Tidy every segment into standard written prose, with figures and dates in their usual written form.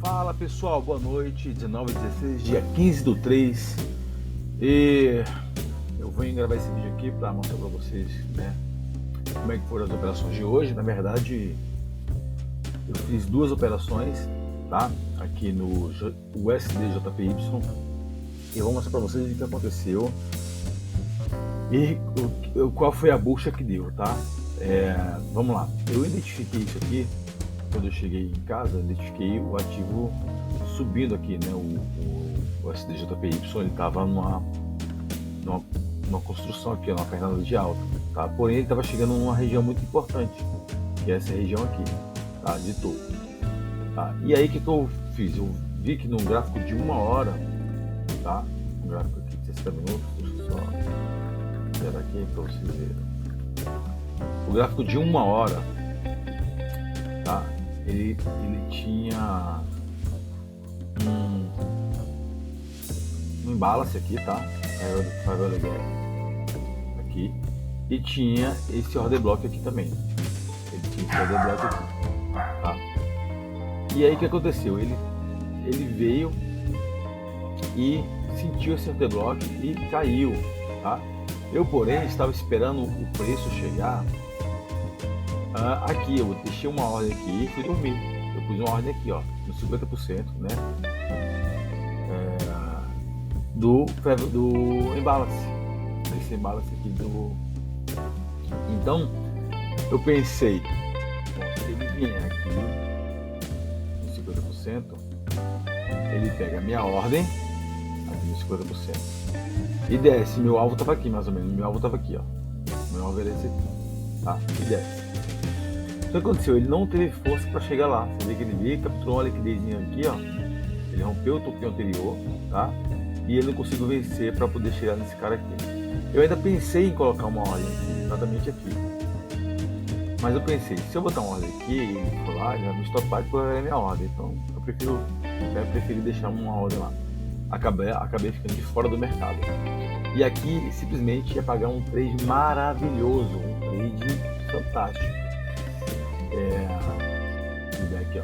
Fala pessoal, boa noite, 19/16, dia 15/3. E eu vou gravar esse vídeo aqui para mostrar para vocês, né, como é que foram as operações de hoje. Na verdade, eu fiz duas operações, tá? Aqui no USDJPY. E eu vou mostrar para vocês o que aconteceu e qual foi a bucha que deu, tá? Vamos lá, eu identifiquei isso aqui. Quando eu cheguei em casa, identifiquei o ativo subindo aqui, né? O SDJPY, ele estava numa construção aqui, numa pernada de alta, tá? Porém, ele estava chegando numa região muito importante, que é essa região aqui, tá? De topo, tá? E aí, o que eu fiz? Eu vi que no gráfico de 1 hora, tá? Um gráfico aqui de 60 minutos, deixa eu só ver aqui para vocês verem. O gráfico de 1 hora, tá? Ele tinha um imbalance aqui, tá? Aqui. E tinha esse order block aqui também. Ele tinha esse order block aqui, tá? E aí o que aconteceu? Ele veio e sentiu esse order block e caiu, tá? Eu, porém, estava esperando o preço chegar. Aqui eu deixei uma ordem aqui e fui dormir. Eu pus uma ordem aqui, ó, no 50%, né? Do imbalance. Esse imbalance aqui do. Então, eu pensei, bom, se ele vier aqui no 50%, ele pega a minha ordem aqui no 50% e desce. Meu alvo estava aqui, mais ou menos. Meu alvo estava aqui, ó. Meu alvo era esse aqui, tá? E desce. O que aconteceu? Ele não teve força para chegar lá. Você vê que ele veio, capturou uma liquidezinha aqui, ó. Ele rompeu o topinho anterior, tá? E ele não conseguiu vencer para poder chegar nesse cara aqui. Eu ainda pensei em colocar uma ordem aqui, exatamente aqui. Mas eu pensei, se eu botar uma ordem aqui, ele for lá, ele vai me estopar e correr a minha ordem. Então eu preferi deixar uma ordem lá. Acabei ficando de fora do mercado. E aqui simplesmente ia pagar um trade maravilhoso, um trade fantástico. Aqui, ó.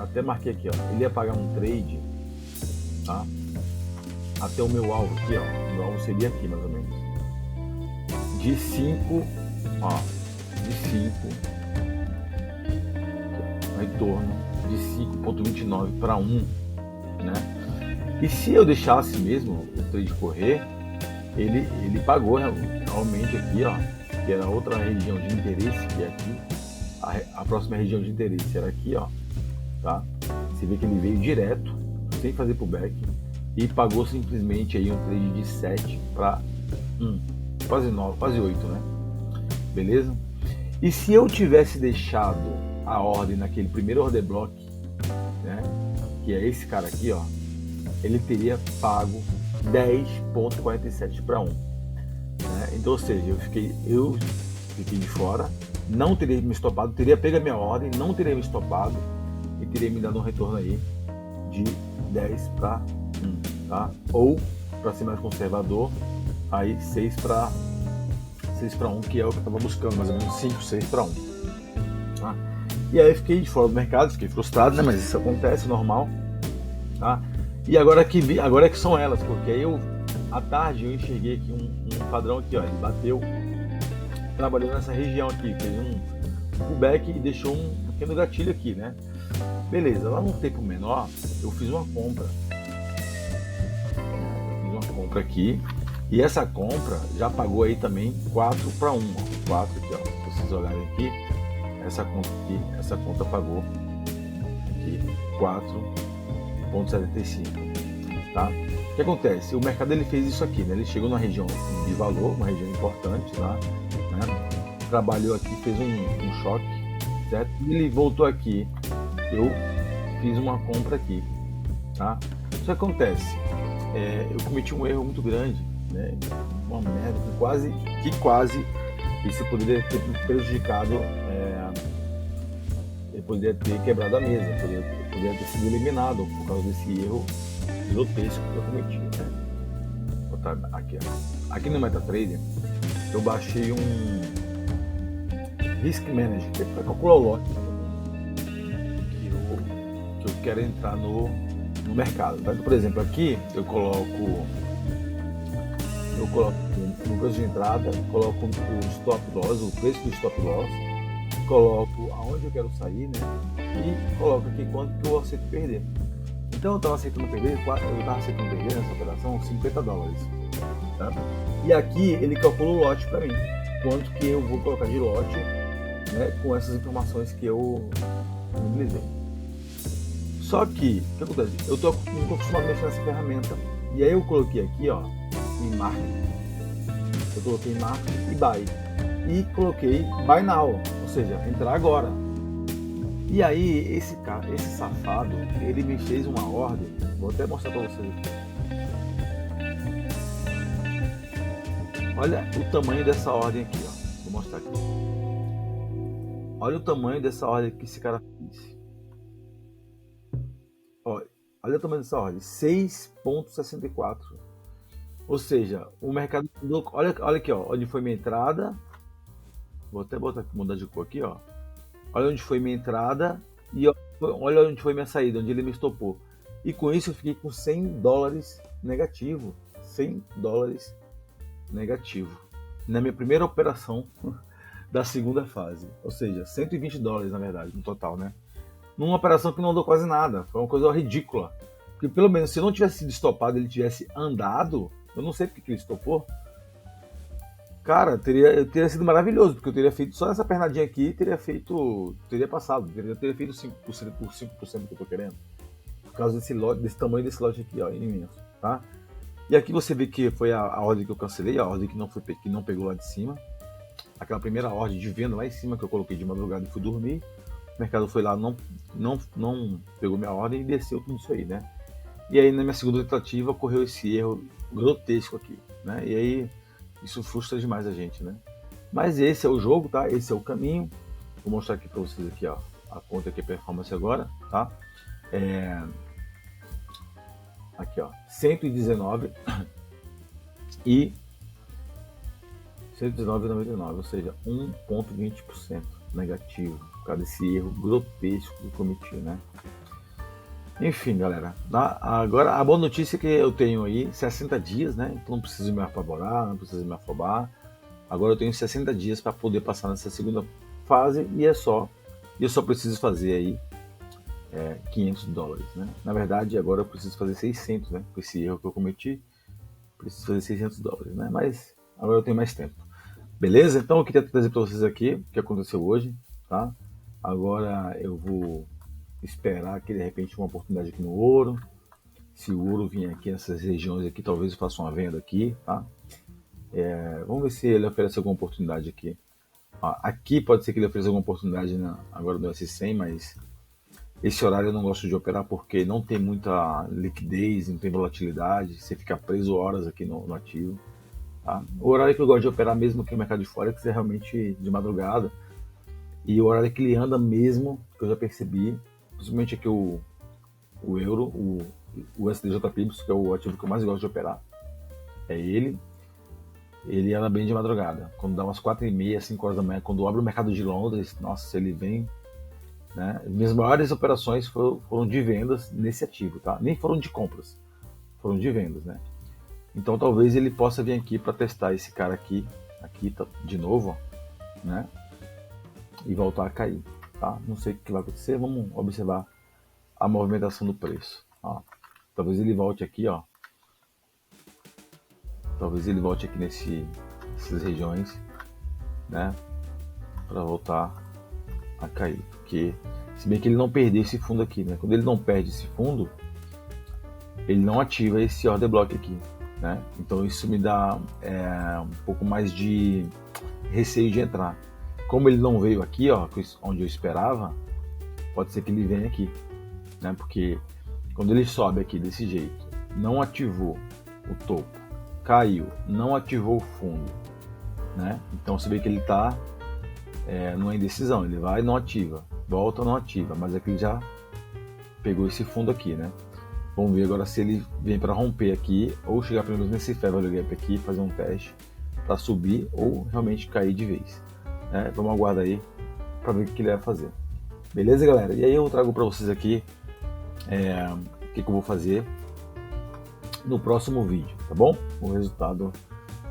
Até marquei aqui, ó. Ele ia pagar um trade, tá? Até o meu alvo aqui, ó. O meu alvo seria aqui, mais ou menos. De 5, ó. De 5. Retorno de 5,29 para 1, né? E se eu deixasse mesmo o trade correr, ele pagou realmente aqui, ó. Que era outra região de interesse, que é aqui. A próxima região de interesse era aqui, ó, tá? Você vê que ele veio direto, sem fazer pullback, e pagou simplesmente aí um trade de 7 para 1, quase 9, quase 8, né? Beleza? E se eu tivesse deixado a ordem naquele primeiro order block, né? Que é esse cara aqui, ó, ele teria pago 10,47 para 1, né? Então, ou seja, eu fiquei de fora. Não teria me estopado, teria pego a minha ordem, não teria me estopado e teria me dado um retorno aí de 10 para 1, tá? Ou, para ser mais conservador, aí 6 para 1, que é o que eu estava buscando, mais ou menos 5, 6 para 1, tá? E aí eu fiquei de fora do mercado, fiquei frustrado, né? Mas isso acontece, normal, tá? E agora que são elas, porque aí à tarde eu enxerguei aqui um padrão aqui, ó, ele bateu, trabalhou nessa região aqui, fez um pullback e deixou um pequeno gatilho aqui, né? Beleza, lá no tempo menor eu fiz uma compra. Aqui, e essa compra já pagou aí também 4 para 1, ó, 4 aqui, ó. Se vocês olharem aqui, essa conta pagou aqui 4,75, tá? O que acontece? O mercado ele fez isso aqui, né? Ele chegou numa região de valor, uma região importante, tá? Né? Trabalhou aqui, fez um choque, certo? E ele voltou aqui, eu fiz uma compra aqui, tá? Isso acontece, eu cometi um erro muito grande, né? Uma merda que quase isso poderia ter prejudicado, ele poderia ter quebrado a mesa, poderia ter sido eliminado por causa desse erro grotesco que eu cometi, né? Vou botar aqui, ó. Aqui no MetaTrader eu baixei um Risk Manager, que é para calcular o lote que eu quero entrar no mercado. Então, por exemplo, aqui eu coloco no preço de entrada, coloco o stop loss, o preço do stop loss, coloco aonde eu quero sair, né? E coloco aqui quanto que eu aceito perder. Então eu estava aceitando perder nessa operação $50, tá? E aqui ele calcula o lote para mim, quanto que eu vou colocar de lote, né, com essas informações que eu disponibilizei. Só que, o que acontece? Eu não tô acostumado a mexer nessa ferramenta, e aí eu coloquei aqui, ó, em marketing, eu coloquei marketing e buy, e coloquei buy now, ou seja, entrar agora. E aí esse safado, ele me fez uma ordem, vou até mostrar para vocês aqui. Olha o tamanho dessa ordem aqui, ó. Vou mostrar aqui. Olha o tamanho dessa ordem que esse cara fez. Olha o tamanho dessa ordem, 6,64. Ou seja, o mercado... Olha aqui, ó, onde foi minha entrada. Vou até mudar de cor aqui, ó. Olha onde foi minha entrada e olha onde foi minha saída, onde ele me estopou. E com isso eu fiquei com $100 negativo. $100 negativo. Na minha primeira operação da segunda fase. Ou seja, $120 na verdade, no total, né? Numa operação que não andou quase nada. Foi uma coisa ridícula. Porque pelo menos se eu não tivesse sido estopado, ele tivesse andado, eu não sei porque que ele estopou. Cara, teria sido maravilhoso, porque eu teria feito só essa pernadinha aqui, teria passado, teria feito 5% por 5% que eu tô querendo. Por causa desse tamanho desse lote aqui, ó, imenso, tá? E aqui você vê que foi a ordem que eu cancelei, a ordem que não pegou lá de cima. Aquela primeira ordem de venda lá em cima que eu coloquei de madrugada e fui dormir. O mercado foi lá, não pegou minha ordem e desceu tudo isso aí, né? E aí na minha segunda tentativa ocorreu esse erro grotesco aqui, né? E aí isso frustra demais a gente, né? Mas esse é o jogo, tá? Esse é o caminho. Vou mostrar aqui para vocês aqui, ó, a conta aqui, a performance agora, tá? Aqui, ó, 119 e 119,99, ou seja, 1,20% negativo, por causa desse erro grotesco que eu cometi, né? Enfim, galera, agora a boa notícia é que eu tenho aí 60 dias, né? Então não preciso me apavorar, não preciso me afobar. Agora eu tenho 60 dias para poder passar nessa segunda fase e eu só preciso fazer aí $500, né? Na verdade, agora eu preciso fazer 600, né? Com esse erro que eu cometi, preciso fazer $600, né? Mas agora eu tenho mais tempo. Beleza? Então eu queria trazer para vocês aqui o que aconteceu hoje, tá? Agora eu vou esperar que de repente uma oportunidade aqui no ouro. Se o ouro vier aqui nessas regiões aqui, talvez eu faça uma venda aqui, tá? Vamos ver se ele oferece alguma oportunidade aqui. Aqui pode ser que ele ofereça alguma oportunidade agora no S100, mas esse horário eu não gosto de operar porque não tem muita liquidez, não tem volatilidade, você fica preso horas aqui no ativo. Tá? O horário que eu gosto de operar mesmo aqui no mercado de Forex é realmente de madrugada, e o horário que ele anda mesmo, que eu já percebi, principalmente aqui o euro, o SDJP, que é o ativo que eu mais gosto de operar, é ele anda bem de madrugada, quando dá umas 4h30, 5 horas da manhã, quando abre o mercado de Londres, nossa, ele vem, né? Minhas maiores operações foram de vendas nesse ativo, tá? Nem foram de compras, foram de vendas, né? Então talvez ele possa vir aqui para testar esse cara aqui tá, de novo, ó, né? E voltar a cair, tá? Não sei o que vai acontecer, vamos observar a movimentação do preço, ó. Talvez ele volte aqui, ó. Talvez ele volte aqui nessas regiões, né? Para voltar a cair, porque se bem que ele não perder esse fundo aqui, né? Quando ele não perde esse fundo, ele não ativa esse order block aqui, né? Então isso me dá um pouco mais de receio de entrar. Como ele não veio aqui, ó, onde eu esperava, pode ser que ele venha aqui, né? Porque quando ele sobe aqui desse jeito, não ativou o topo, caiu, não ativou o fundo, né? Então você vê que ele está numa indecisão, ele vai e não ativa, volta, não ativa, mas aqui ele já pegou esse fundo aqui, né? Vamos ver agora se ele vem para romper aqui ou chegar pelo menos nesse Fair Value Gap aqui, fazer um teste para subir ou realmente cair de vez. Vamos aguardar aí para ver o que ele vai fazer. Beleza, galera? E aí eu trago para vocês aqui o que eu vou fazer no próximo vídeo, tá bom? O resultado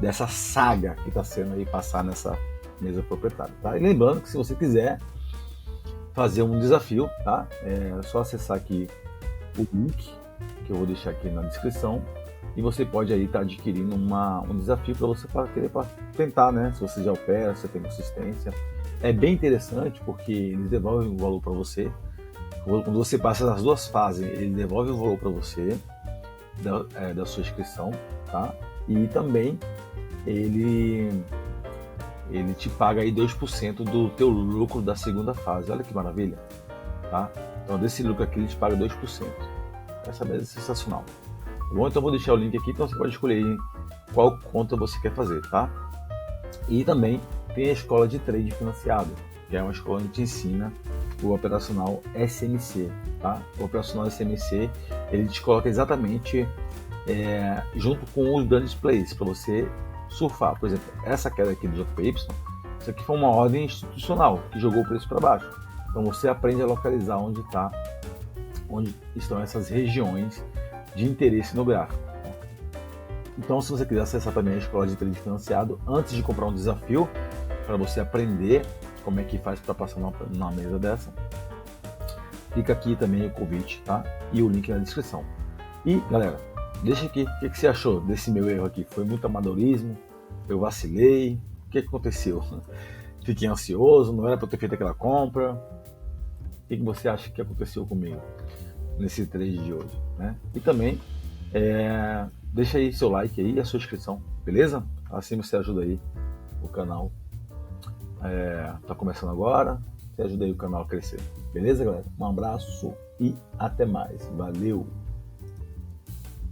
dessa saga que está sendo aí passar nessa mesa proprietária, tá? E lembrando que se você quiser fazer um desafio, tá? É só acessar aqui o link que eu vou deixar aqui na descrição e você pode aí estar adquirindo um desafio para você tentar, né? Se você já opera, se você tem consistência. É bem interessante porque eles devolvem o valor para você. Quando você passa nas duas fases, ele devolve o valor para você da sua inscrição, tá? E também ele te paga aí 2% do teu lucro da segunda fase. Olha que maravilha, tá? Então desse lucro aqui ele te paga 2%. Essa mesa é sensacional. Bom, então eu vou deixar o link aqui, então você pode escolher aí qual conta você quer fazer, tá? E também tem a escola de trade financiado, que é uma escola que te ensina o operacional SMC, tá? O operacional SMC, ele te coloca exatamente junto com os grandes players, para você surfar. Por exemplo, essa queda aqui do JPY, isso aqui foi uma ordem institucional, que jogou o preço para baixo. Então você aprende a localizar onde estão essas regiões de interesse no gráfico. Então, se você quiser acessar também a escola de trade financiado, antes de comprar um desafio, para você aprender como é que faz para passar numa mesa dessa, fica aqui também o convite, tá? E o link na descrição. E, galera, deixa aqui, o que você achou desse meu erro aqui? Foi muito amadorismo? Eu vacilei? O que aconteceu? Fiquei ansioso? Não era para eu ter feito aquela compra? O que você acha que aconteceu comigo nesse trade de hoje, né? E também deixa aí seu like aí e a sua inscrição, beleza? Assim você ajuda aí o canal. Tá começando agora, você ajuda aí o canal a crescer, beleza, galera? Um abraço e até mais, valeu!